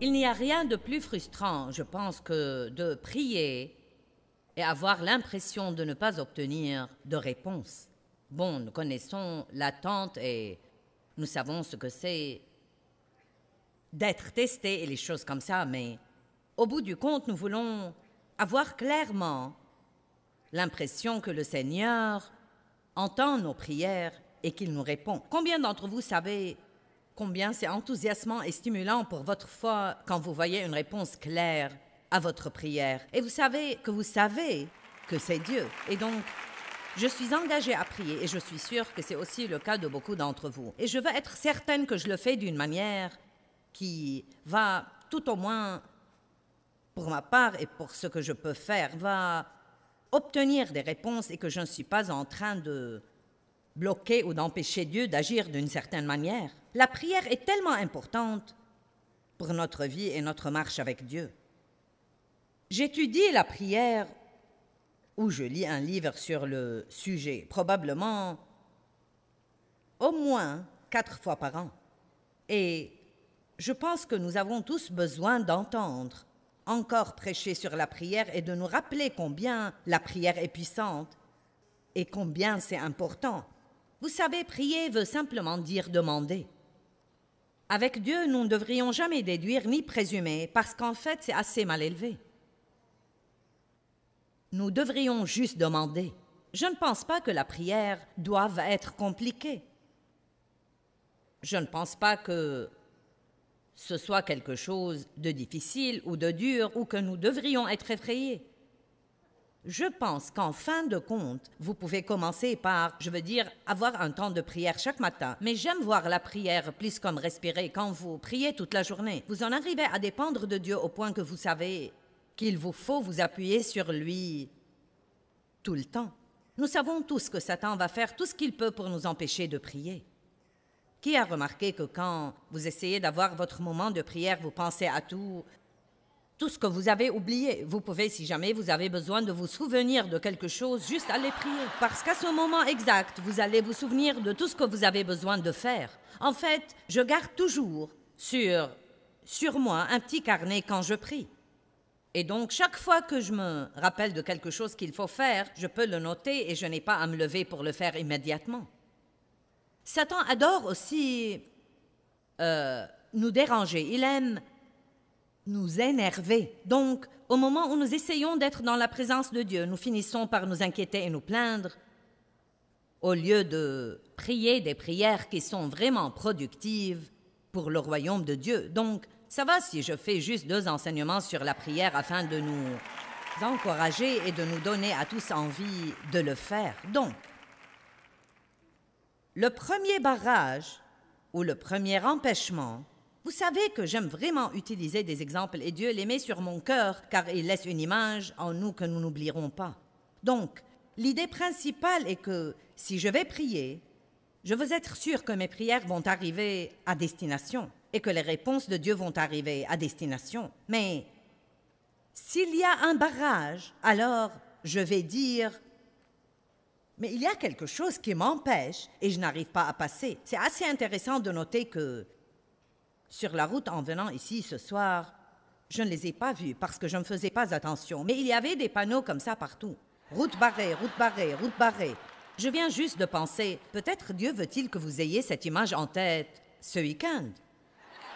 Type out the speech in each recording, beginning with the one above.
Il n'y a rien de plus frustrant, je pense, que de prier et avoir l'impression de ne pas obtenir de réponse. Bon, nous connaissons l'attente et nous savons ce que c'est d'être testé et les choses comme ça, mais au bout du compte, nous voulons avoir clairement l'impression que le Seigneur entend nos prières et qu'il nous répond. Combien d'entre vous savez combien c'est enthousiasmant et stimulant pour votre foi quand vous voyez une réponse claire à votre prière? Et vous savez que c'est Dieu. Et donc, je suis engagée à prier et je suis sûre que c'est aussi le cas de beaucoup d'entre vous. Et je veux être certaine que je le fais d'une manière qui va, tout au moins pour ma part et pour ce que je peux faire, va obtenir des réponses et que je ne suis pas en train de bloquer ou d'empêcher Dieu d'agir d'une certaine manière. La prière est tellement importante pour notre vie et notre marche avec Dieu. J'étudie la prière ou je lis un livre sur le sujet, probablement au moins 4 fois par an. Et je pense que nous avons tous besoin d'entendre encore prêcher sur la prière et de nous rappeler combien la prière est puissante et combien c'est important. Vous savez, prier veut simplement dire demander. Avec Dieu, nous ne devrions jamais déduire ni présumer, parce qu'en fait, c'est assez mal élevé. Nous devrions juste demander. Je ne pense pas que la prière doive être compliquée. Je ne pense pas que ce soit quelque chose de difficile ou de dur ou que nous devrions être effrayés. Je pense qu'en fin de compte, vous pouvez commencer par, avoir un temps de prière chaque matin. Mais j'aime voir la prière plus comme respirer quand vous priez toute la journée. Vous en arrivez à dépendre de Dieu au point que vous savez qu'il vous faut vous appuyer sur lui tout le temps. Nous savons tous que Satan va faire tout ce qu'il peut pour nous empêcher de prier. Qui a remarqué que quand vous essayez d'avoir votre moment de prière, vous pensez à tout ce que vous avez oublié? Vous pouvez, si jamais vous avez besoin de vous souvenir de quelque chose, juste aller prier. Parce qu'à ce moment exact, vous allez vous souvenir de tout ce que vous avez besoin de faire. En fait, je garde toujours sur moi un petit carnet quand je prie. Et donc, chaque fois que je me rappelle de quelque chose qu'il faut faire, je peux le noter et je n'ai pas à me lever pour le faire immédiatement. Satan adore aussi nous déranger. Il aime nous énerver. Donc, au moment où nous essayons d'être dans la présence de Dieu, nous finissons par nous inquiéter et nous plaindre, au lieu de prier des prières qui sont vraiment productives pour le royaume de Dieu. Donc, ça va si je fais juste 2 enseignements sur la prière afin de nous encourager et de nous donner à tous envie de le faire. Donc, le premier barrage ou le premier empêchement, vous savez que j'aime vraiment utiliser des exemples et Dieu les met sur mon cœur car il laisse une image en nous que nous n'oublierons pas. Donc, l'idée principale est que si je vais prier, je veux être sûr que mes prières vont arriver à destination et que les réponses de Dieu vont arriver à destination. Mais s'il y a un barrage, alors je vais dire « Mais il y a quelque chose qui m'empêche et je n'arrive pas à passer. » C'est assez intéressant de noter que sur la route en venant ici ce soir, je ne les ai pas vus parce que je ne faisais pas attention. Mais il y avait des panneaux comme ça partout. Route barrée, route barrée, route barrée. Je viens juste de penser, peut-être Dieu veut-il que vous ayez cette image en tête ce week-end.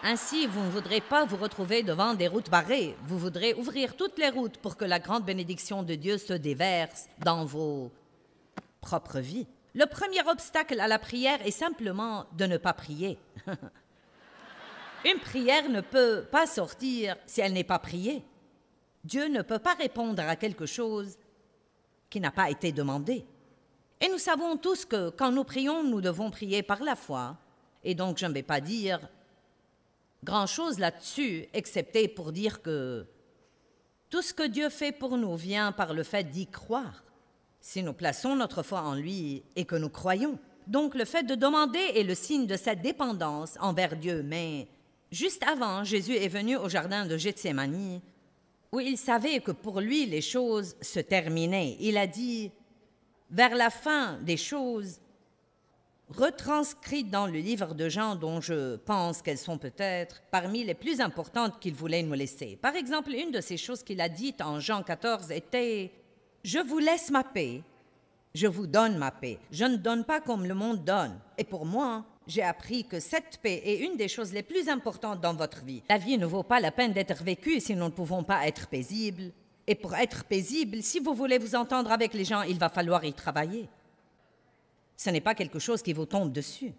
Ainsi, vous ne voudrez pas vous retrouver devant des routes barrées. Vous voudrez ouvrir toutes les routes pour que la grande bénédiction de Dieu se déverse dans vos propres vies. Le premier obstacle à la prière est simplement de ne pas prier. Une prière ne peut pas sortir si elle n'est pas priée. Dieu ne peut pas répondre à quelque chose qui n'a pas été demandé. Et nous savons tous que quand nous prions, nous devons prier par la foi. Et donc, je ne vais pas dire grand-chose là-dessus, excepté pour dire que tout ce que Dieu fait pour nous vient par le fait d'y croire. Si nous plaçons notre foi en lui et que nous croyons. Donc, le fait de demander est le signe de cette dépendance envers Dieu. Mais juste avant, Jésus est venu au jardin de Gethsémani, où il savait que pour lui, les choses se terminaient. Il a dit, vers la fin des choses, retranscrites dans le livre de Jean, dont je pense qu'elles sont peut-être parmi les plus importantes qu'il voulait nous laisser. Par exemple, une de ces choses qu'il a dites en Jean 14 était « Je vous laisse ma paix, je vous donne ma paix. Je ne donne pas comme le monde donne. » Et pour moi, j'ai appris que cette paix est une des choses les plus importantes dans votre vie. La vie ne vaut pas la peine d'être vécue si nous ne pouvons pas être paisibles. Et pour être paisible, si vous voulez vous entendre avec les gens, il va falloir y travailler. Ce n'est pas quelque chose qui vous tombe dessus.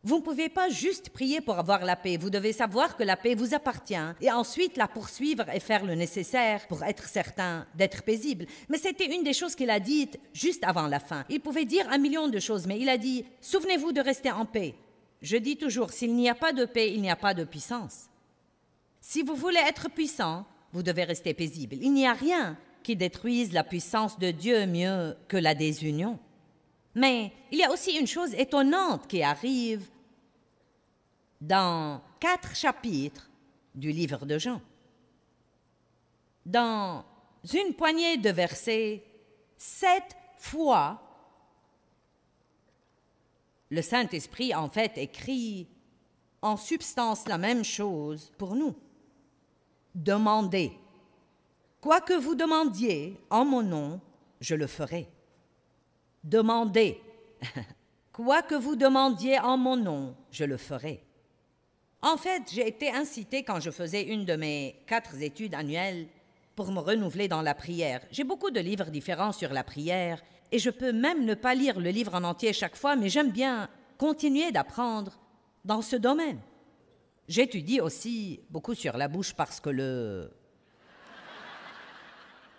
Vous ne pouvez pas juste prier pour avoir la paix. Vous devez savoir que la paix vous appartient et ensuite la poursuivre et faire le nécessaire pour être certain d'être paisible. Mais c'était une des choses qu'il a dites juste avant la fin. Il pouvait dire 1 million de choses, mais il a dit « Souvenez-vous de rester en paix ». Je dis toujours, s'il n'y a pas de paix, il n'y a pas de puissance. Si vous voulez être puissant, vous devez rester paisible. Il n'y a rien qui détruise la puissance de Dieu mieux que la désunion. Mais il y a aussi une chose étonnante qui arrive dans 4 chapitres du livre de Jean. Dans une poignée de versets, 7 fois, le Saint-Esprit en fait écrit en substance la même chose pour nous. Demandez. Quoi que vous demandiez en mon nom, je le ferai. Demandez. Quoi que vous demandiez en mon nom, je le ferai. En fait, j'ai été incitée quand je faisais une de mes 4 études annuelles pour me renouveler dans la prière. J'ai beaucoup de livres différents sur la prière et je peux même ne pas lire le livre en entier chaque fois, mais j'aime bien continuer d'apprendre dans ce domaine. J'étudie aussi beaucoup sur la bouche parce que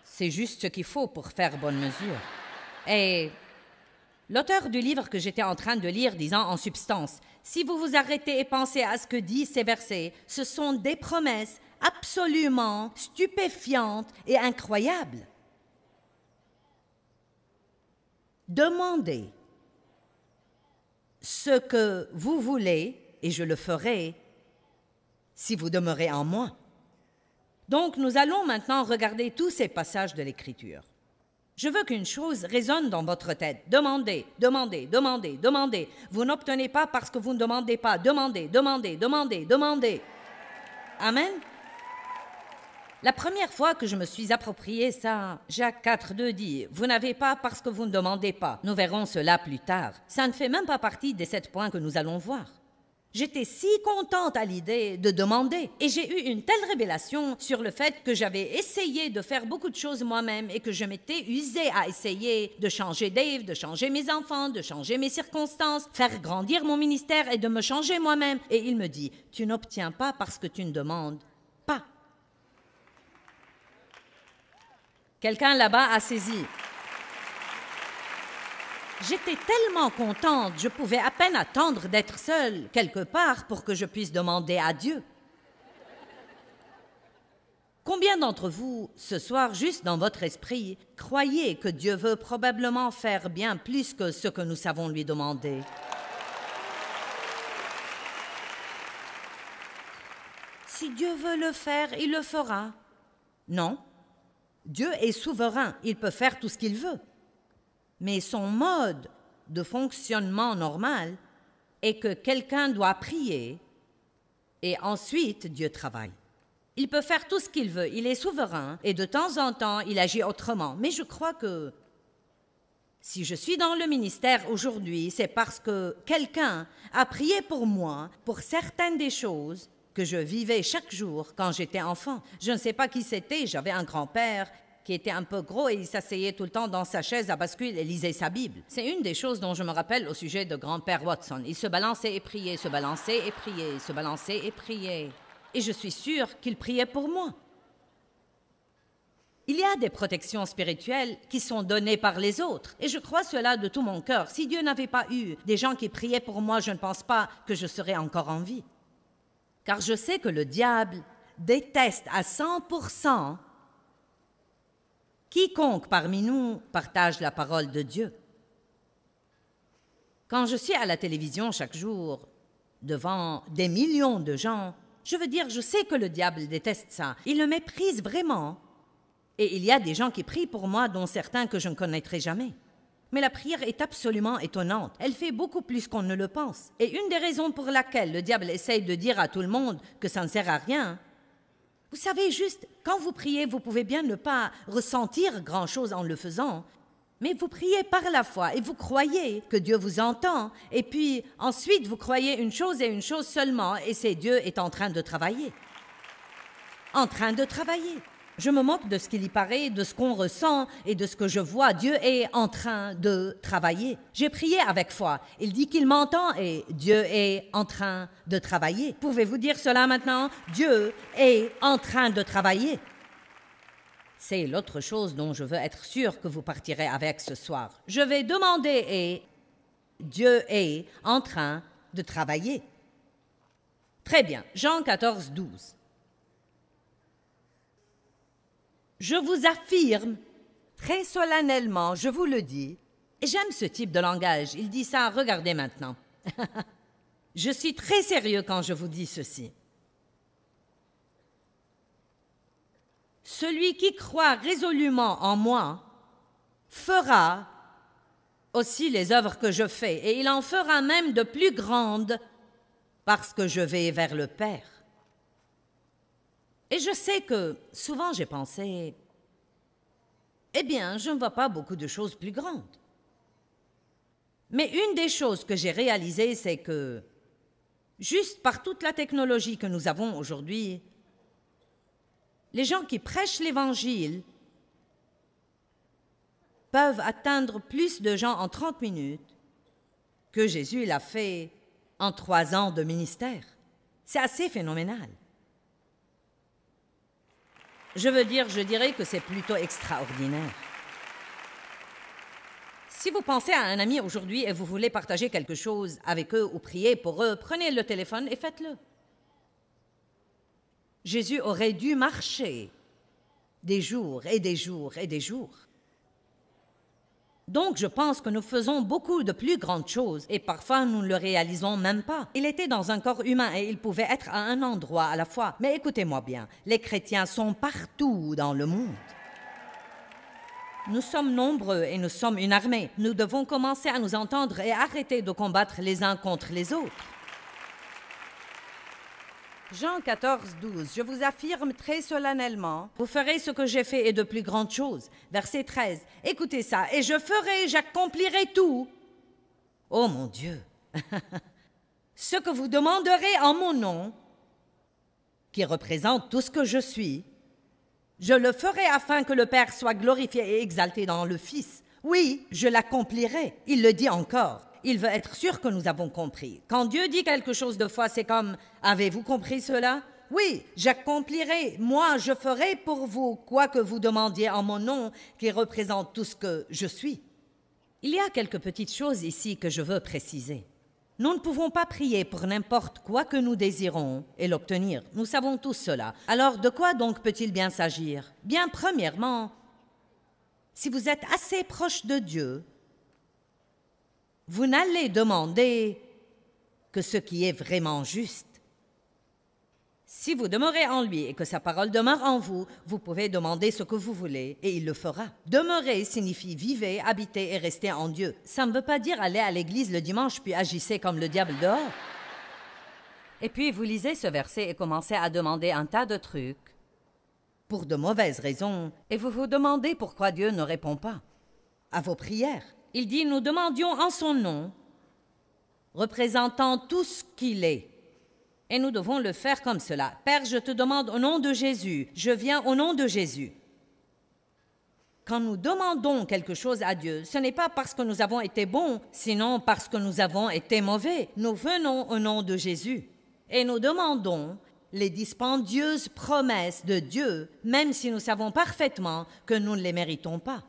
c'est juste ce qu'il faut pour faire bonne mesure. Et l'auteur du livre que j'étais en train de lire disant en substance, si vous vous arrêtez et pensez à ce que disent ces versets, ce sont des promesses absolument stupéfiantes et incroyables. Demandez ce que vous voulez et je le ferai si vous demeurez en moi. Donc nous allons maintenant regarder tous ces passages de l'Écriture. Je veux qu'une chose résonne dans votre tête. Demandez, demandez, demandez, demandez. Vous n'obtenez pas parce que vous ne demandez pas. Demandez, demandez, demandez, demandez. Amen. La première fois que je me suis approprié ça, Jacques 4,2 dit « Vous n'avez pas parce que vous ne demandez pas. » Nous verrons cela plus tard. Ça ne fait même pas partie des 7 points que nous allons voir. J'étais si contente à l'idée de demander et j'ai eu une telle révélation sur le fait que j'avais essayé de faire beaucoup de choses moi-même et que je m'étais usée à essayer de changer Dave, de changer mes enfants, de changer mes circonstances, faire grandir mon ministère et de me changer moi-même. Et il me dit « Tu n'obtiens pas parce que tu ne demandes pas. » Quelqu'un là-bas a saisi. J'étais tellement contente, je pouvais à peine attendre d'être seule quelque part pour que je puisse demander à Dieu. Combien d'entre vous, ce soir, juste dans votre esprit, croyez que Dieu veut probablement faire bien plus que ce que nous savons lui demander? Si Dieu veut le faire, il le fera. Non. Dieu est souverain, il peut faire tout ce qu'il veut. Mais son mode de fonctionnement normal est que quelqu'un doit prier et ensuite Dieu travaille. Il peut faire tout ce qu'il veut, il est souverain et de temps en temps il agit autrement. Mais je crois que si je suis dans le ministère aujourd'hui, c'est parce que quelqu'un a prié pour moi pour certaines des choses que je vivais chaque jour quand j'étais enfant. Je ne sais pas qui c'était, j'avais un grand-père qui était un peu gros et il s'asseyait tout le temps dans sa chaise à bascule et lisait sa Bible. C'est une des choses dont je me rappelle au sujet de grand-père Watson. Il se balançait et priait, se balançait et priait, se balançait et priait. Et je suis sûre qu'il priait pour moi. Il y a des protections spirituelles qui sont données par les autres. Et je crois cela de tout mon cœur. Si Dieu n'avait pas eu des gens qui priaient pour moi, je ne pense pas que je serais encore en vie. Car je sais que le diable déteste à 100% quiconque parmi nous partage la parole de Dieu. Quand je suis à la télévision chaque jour, devant des millions de gens, je veux dire, je sais que le diable déteste ça. Il le méprise vraiment. Et il y a des gens qui prient pour moi, dont certains que je ne connaîtrai jamais. Mais la prière est absolument étonnante. Elle fait beaucoup plus qu'on ne le pense. Et une des raisons pour laquelle le diable essaye de dire à tout le monde que ça ne sert à rien, vous savez, juste, quand vous priez, vous pouvez bien ne pas ressentir grand-chose en le faisant, mais vous priez par la foi et vous croyez que Dieu vous entend, et puis ensuite vous croyez une chose et une chose seulement, et c'est Dieu est en train de travailler. En train de travailler. Je me moque de ce qu'il y paraît, de ce qu'on ressent et de ce que je vois. Dieu est en train de travailler. J'ai prié avec foi. Il dit qu'il m'entend et Dieu est en train de travailler. Pouvez-vous dire cela maintenant? Dieu est en train de travailler. C'est l'autre chose dont je veux être sûr que vous partirez avec ce soir. Je vais demander et Dieu est en train de travailler. Très bien. Jean 14, 12. Je vous affirme, très solennellement, je vous le dis, et j'aime ce type de langage, il dit ça, regardez maintenant. Je suis très sérieux quand je vous dis ceci. Celui qui croit résolument en moi fera aussi les œuvres que je fais, et il en fera même de plus grandes parce que je vais vers le Père. Et je sais que souvent j'ai pensé, eh bien, je ne vois pas beaucoup de choses plus grandes. Mais une des choses que j'ai réalisées, c'est que, juste par toute la technologie que nous avons aujourd'hui, les gens qui prêchent l'Évangile peuvent atteindre plus de gens en 30 minutes que Jésus l'a fait en 3 ans de ministère. C'est assez phénoménal. Je dirais que c'est plutôt extraordinaire. Si vous pensez à un ami aujourd'hui et vous voulez partager quelque chose avec eux ou prier pour eux, prenez le téléphone et faites-le. Jésus aurait dû marcher des jours et des jours et des jours. Donc, je pense que nous faisons beaucoup de plus grandes choses et parfois nous ne le réalisons même pas. Il était dans un corps humain et il pouvait être à un endroit à la fois. Mais écoutez-moi bien, les chrétiens sont partout dans le monde. Nous sommes nombreux et nous sommes une armée. Nous devons commencer à nous entendre et arrêter de combattre les uns contre les autres. Jean 14, 12. Je vous affirme très solennellement, vous ferez ce que j'ai fait et de plus grandes choses. Verset 13. Écoutez ça. Et je ferai, j'accomplirai tout. Oh mon Dieu. Ce que vous demanderez en mon nom, qui représente tout ce que je suis, je le ferai afin que le Père soit glorifié et exalté dans le Fils. Oui, je l'accomplirai. Il le dit encore. Il veut être sûr que nous avons compris. Quand Dieu dit quelque chose de foi, c'est comme « Avez-vous compris cela? » Oui, j'accomplirai. Moi, je ferai pour vous quoi que vous demandiez en mon nom, qui représente tout ce que je suis. Il y a quelques petites choses ici que je veux préciser. Nous ne pouvons pas prier pour n'importe quoi que nous désirons et l'obtenir. Nous savons tous cela. Alors, de quoi donc peut-il bien s'agir? Bien, premièrement, si vous êtes assez proche de Dieu, vous n'allez demander que ce qui est vraiment juste. Si vous demeurez en lui et que sa parole demeure en vous, vous pouvez demander ce que vous voulez et il le fera. Demeurer signifie vivre, habiter et rester en Dieu. Ça ne veut pas dire aller à l'église le dimanche puis agissez comme le diable dehors. Et puis vous lisez ce verset et commencez à demander un tas de trucs pour de mauvaises raisons et vous vous demandez pourquoi Dieu ne répond pas à vos prières. Il dit, nous demandions en son nom, représentant tout ce qu'il est. Et nous devons le faire comme cela. Père, je te demande au nom de Jésus, je viens au nom de Jésus. Quand nous demandons quelque chose à Dieu, ce n'est pas parce que nous avons été bons, sinon parce que nous avons été mauvais. Nous venons au nom de Jésus et nous demandons les dispendieuses promesses de Dieu, même si nous savons parfaitement que nous ne les méritons pas.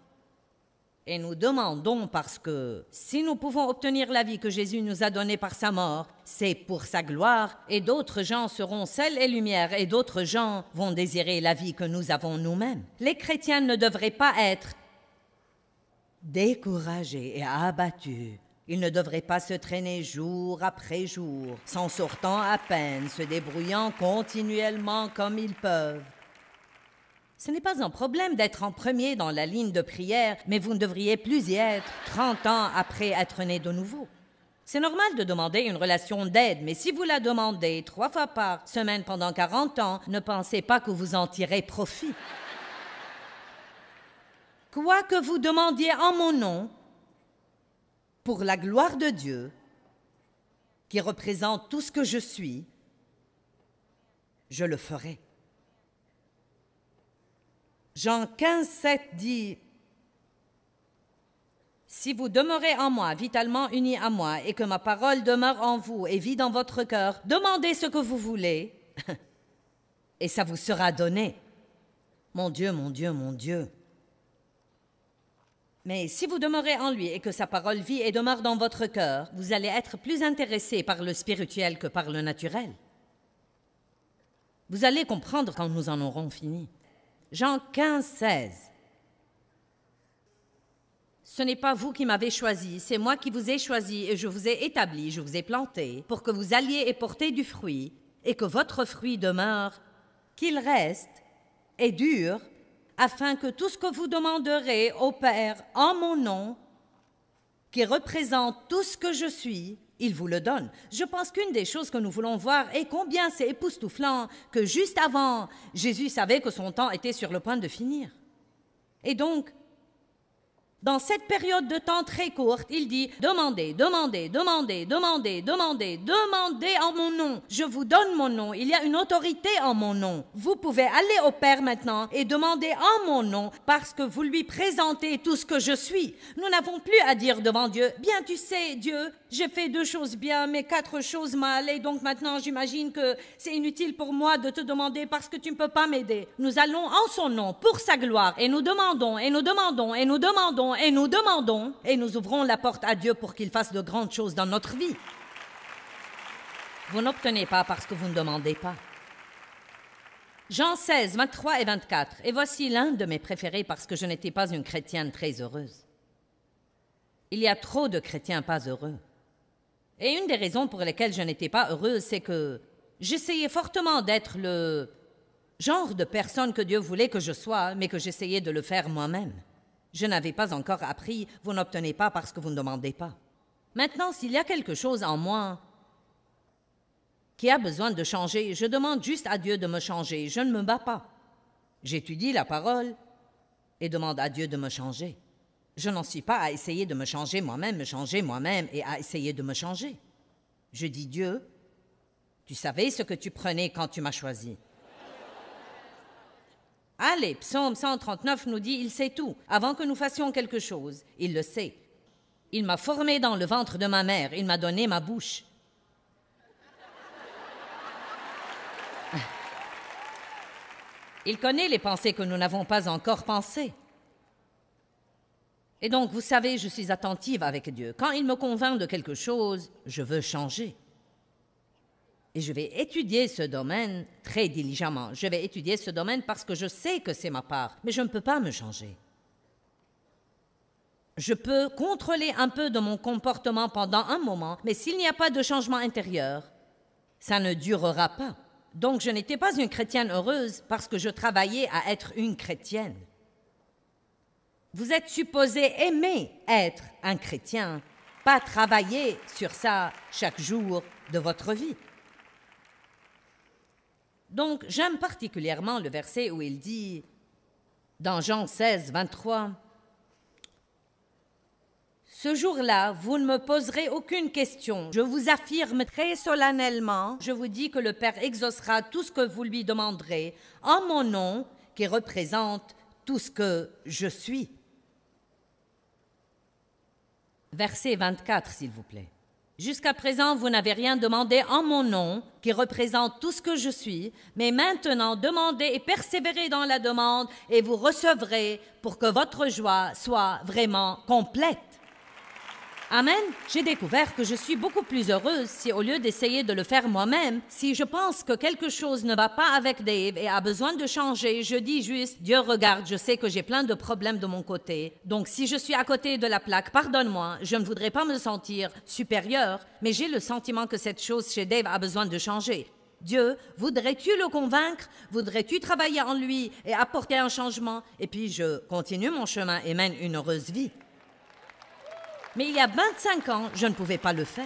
Et nous demandons parce que si nous pouvons obtenir la vie que Jésus nous a donnée par sa mort, c'est pour sa gloire et d'autres gens seront sel et lumière et d'autres gens vont désirer la vie que nous avons nous-mêmes. Les chrétiens ne devraient pas être découragés et abattus. Ils ne devraient pas se traîner jour après jour, s'en sortant à peine, se débrouillant continuellement comme ils peuvent. Ce n'est pas un problème d'être en premier dans la ligne de prière, mais vous ne devriez plus y être 30 ans après être né de nouveau. C'est normal de demander une relation d'aide, mais si vous la demandez 3 fois par semaine pendant 40 ans, ne pensez pas que vous en tirez profit. Quoi que vous demandiez en mon nom, pour la gloire de Dieu, qui représente tout ce que je suis, je le ferai. Jean 15, 7 dit « Si vous demeurez en moi, vitalement unis à moi, et que ma parole demeure en vous et vit dans votre cœur, demandez ce que vous voulez, et ça vous sera donné. » Mon Dieu, mon Dieu, mon Dieu. Mais si vous demeurez en lui et que sa parole vit et demeure dans votre cœur, vous allez être plus intéressé par le spirituel que par le naturel. Vous allez comprendre quand nous en aurons fini. Jean 15, 16. Ce n'est pas vous qui m'avez choisi, c'est moi qui vous ai choisi et je vous ai établi, je vous ai planté, pour que vous alliez et porter du fruit, et que votre fruit demeure, qu'il reste et dure, afin que tout ce que vous demanderez au Père en mon nom, qui représente tout ce que je suis, il vous le donne. Je pense qu'une des choses que nous voulons voir est combien c'est époustouflant que juste avant, Jésus savait que son temps était sur le point de finir. Et donc, dans cette période de temps très courte, il dit « Demandez, demandez, demandez, demandez, demandez, demandez en mon nom. Je vous donne mon nom. Il y a une autorité en mon nom. Vous pouvez aller au Père maintenant et demander en mon nom parce que vous lui présentez tout ce que je suis. Nous n'avons plus à dire devant Dieu « Bien, tu sais, Dieu, j'ai fait 2 choses bien, mais 4 choses mal, et donc maintenant j'imagine que c'est inutile pour moi de te demander parce que tu ne peux pas m'aider. » Nous allons en son nom, pour sa gloire, et nous demandons, et nous demandons, et nous demandons, et nous demandons, et nous ouvrons la porte à Dieu pour qu'il fasse de grandes choses dans notre vie. Vous n'obtenez pas parce que vous ne demandez pas. Jean 16, 23 et 24. Et voici l'un de mes préférés parce que je n'étais pas une chrétienne très heureuse. Il y a trop de chrétiens pas heureux. Et une des raisons pour lesquelles je n'étais pas heureuse, c'est que j'essayais fortement d'être le genre de personne que Dieu voulait que je sois, mais que j'essayais de le faire moi-même. Je n'avais pas encore appris, vous n'obtenez pas parce que vous ne demandez pas. Maintenant, s'il y a quelque chose en moi qui a besoin de changer, je demande juste à Dieu de me changer. Je ne me bats pas. J'étudie la parole et demande à Dieu de me changer. Je n'en suis pas à essayer de me changer moi-même et à essayer de me changer. Je dis, Dieu, tu savais ce que tu prenais quand tu m'as choisi. Allez, Psaume 139 nous dit, il sait tout. Avant que nous fassions quelque chose, il le sait. Il m'a formé dans le ventre de ma mère, il m'a donné ma bouche. Il connaît les pensées que nous n'avons pas encore pensées. Et donc, vous savez, je suis attentive avec Dieu. Quand il me convainc de quelque chose, je veux changer. Et je vais étudier ce domaine très diligemment. Je vais étudier ce domaine parce que je sais que c'est ma part, mais je ne peux pas me changer. Je peux contrôler un peu de mon comportement pendant un moment, mais s'il n'y a pas de changement intérieur, ça ne durera pas. Donc, je n'étais pas une chrétienne heureuse parce que je travaillais à être une chrétienne. Vous êtes supposé aimer être un chrétien, pas travailler sur ça chaque jour de votre vie. Donc, j'aime particulièrement le verset où il dit, dans Jean 16, 23, « Ce jour-là, vous ne me poserez aucune question. Je vous affirme très solennellement, je vous dis que le Père exaucera tout ce que vous lui demanderez en mon nom, qui représente tout ce que je suis. » Verset 24, s'il vous plaît. Jusqu'à présent, vous n'avez rien demandé en mon nom, qui représente tout ce que je suis, mais maintenant, demandez et persévérez dans la demande, et vous recevrez pour que votre joie soit vraiment complète. Amen. J'ai découvert que je suis beaucoup plus heureuse si, au lieu d'essayer de le faire moi-même, si je pense que quelque chose ne va pas avec Dave et a besoin de changer, je dis juste, Dieu regarde, je sais que j'ai plein de problèmes de mon côté. Donc, si je suis à côté de la plaque, pardonne-moi, je ne voudrais pas me sentir supérieure, mais j'ai le sentiment que cette chose chez Dave a besoin de changer. Dieu, voudrais-tu le convaincre? Voudrais-tu travailler en lui et apporter un changement? Et puis je continue mon chemin et mène une heureuse vie. Mais il y a 25 ans, je ne pouvais pas le faire.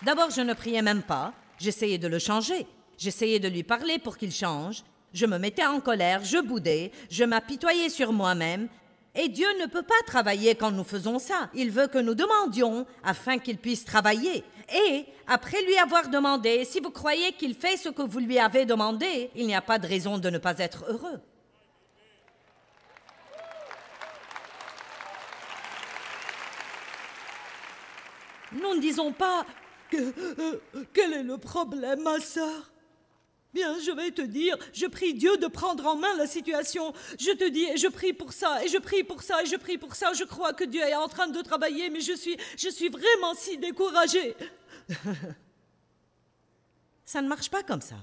D'abord, je ne priais même pas. J'essayais de le changer. J'essayais de lui parler pour qu'il change. Je me mettais en colère, je boudais, je m'apitoyais sur moi-même. Et Dieu ne peut pas travailler quand nous faisons ça. Il veut que nous demandions afin qu'il puisse travailler. Et, après lui avoir demandé, si vous croyez qu'il fait ce que vous lui avez demandé, il n'y a pas de raison de ne pas être heureux. Nous ne disons pas quel est le problème, ma sœur? Bien, je vais te dire, je prie Dieu de prendre en main la situation. Je te dis, et je prie pour ça, et je prie pour ça, et je prie pour ça. Je crois que Dieu est en train de travailler, mais je suis vraiment si découragée. Ça ne marche pas comme ça.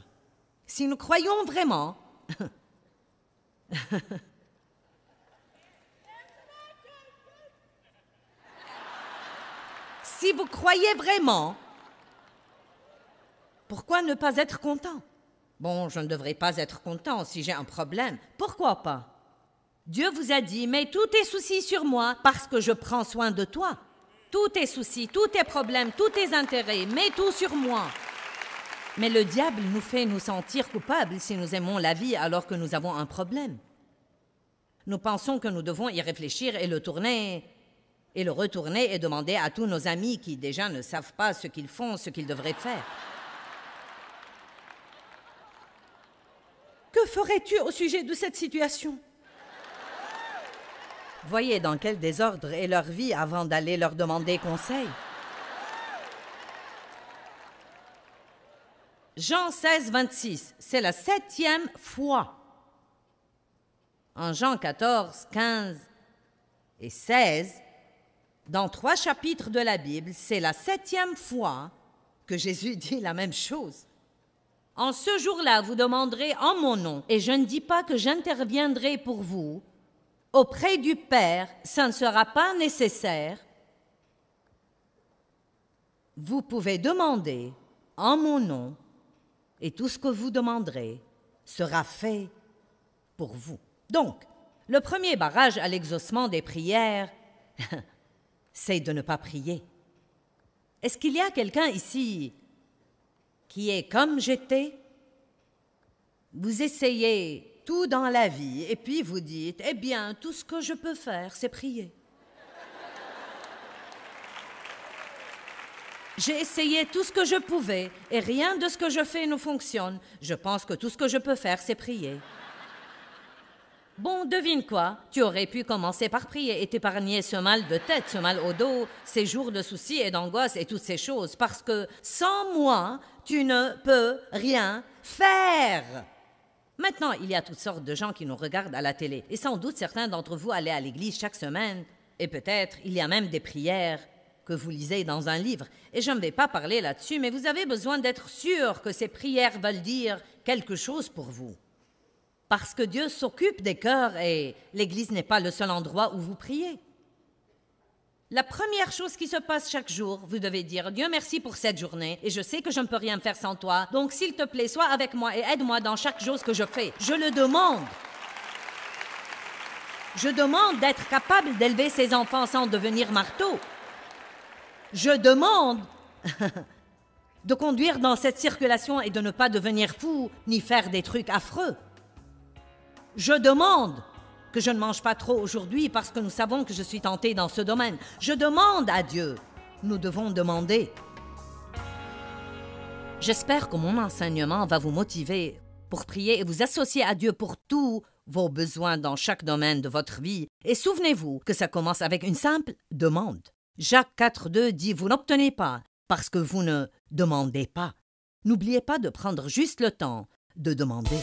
Si nous croyons vraiment... Si vous croyez vraiment, pourquoi ne pas être content? Bon, je ne devrais pas être content si j'ai un problème. Pourquoi pas? Dieu vous a dit, mets tous tes soucis sur moi parce que je prends soin de toi. Tous tes soucis, tous tes problèmes, tous tes intérêts, mets tout sur moi. Mais le diable nous fait nous sentir coupables si nous aimons la vie alors que nous avons un problème. Nous pensons que nous devons y réfléchir et le tourner, et le retourner et demander à tous nos amis qui déjà ne savent pas ce qu'ils font, ce qu'ils devraient faire. Que ferais-tu au sujet de cette situation? Voyez dans quel désordre est leur vie avant d'aller leur demander conseil. Jean 16, 26, c'est la 7e fois. En Jean 14, 15 et 16, dans 3 chapitres de la Bible, c'est la 7e fois que Jésus dit la même chose. En ce jour-là, vous demanderez en mon nom, et je ne dis pas que j'interviendrai pour vous, auprès du Père, ça ne sera pas nécessaire. Vous pouvez demander en mon nom, et tout ce que vous demanderez sera fait pour vous. Donc, le premier barrage à l'exaucement des prières, c'est de ne pas prier. Est-ce qu'il y a quelqu'un ici qui est comme j'étais? Vous essayez tout dans la vie et puis vous dites, eh bien, tout ce que je peux faire, c'est prier. J'ai essayé tout ce que je pouvais et rien de ce que je fais ne fonctionne. Je pense que tout ce que je peux faire, c'est prier. Bon, devine quoi? Tu aurais pu commencer par prier et t'épargner ce mal de tête, ce mal au dos, ces jours de soucis et d'angoisse et toutes ces choses, parce que sans moi, tu ne peux rien faire. Maintenant, il y a toutes sortes de gens qui nous regardent à la télé, et sans doute certains d'entre vous allez à l'église chaque semaine, et peut-être il y a même des prières que vous lisez dans un livre. Et je ne vais pas parler là-dessus, mais vous avez besoin d'être sûr que ces prières veulent dire quelque chose pour vous. Parce que Dieu s'occupe des cœurs et l'Église n'est pas le seul endroit où vous priez. La première chose qui se passe chaque jour, vous devez dire « Dieu, merci pour cette journée et je sais que je ne peux rien faire sans toi. Donc, s'il te plaît, sois avec moi et aide-moi dans chaque chose que je fais. Je le demande. Je demande d'être capable d'élever ses enfants sans devenir marteau. Je demande de conduire dans cette circulation et de ne pas devenir fou ni faire des trucs affreux. Je demande que je ne mange pas trop aujourd'hui parce que nous savons que je suis tentée dans ce domaine. Je demande à Dieu. Nous devons demander. J'espère que mon enseignement va vous motiver pour prier et vous associer à Dieu pour tous vos besoins dans chaque domaine de votre vie. Et souvenez-vous que ça commence avec une simple demande. Jacques 4,2 dit « Vous n'obtenez pas parce que vous ne demandez pas. » N'oubliez pas de prendre juste le temps de demander.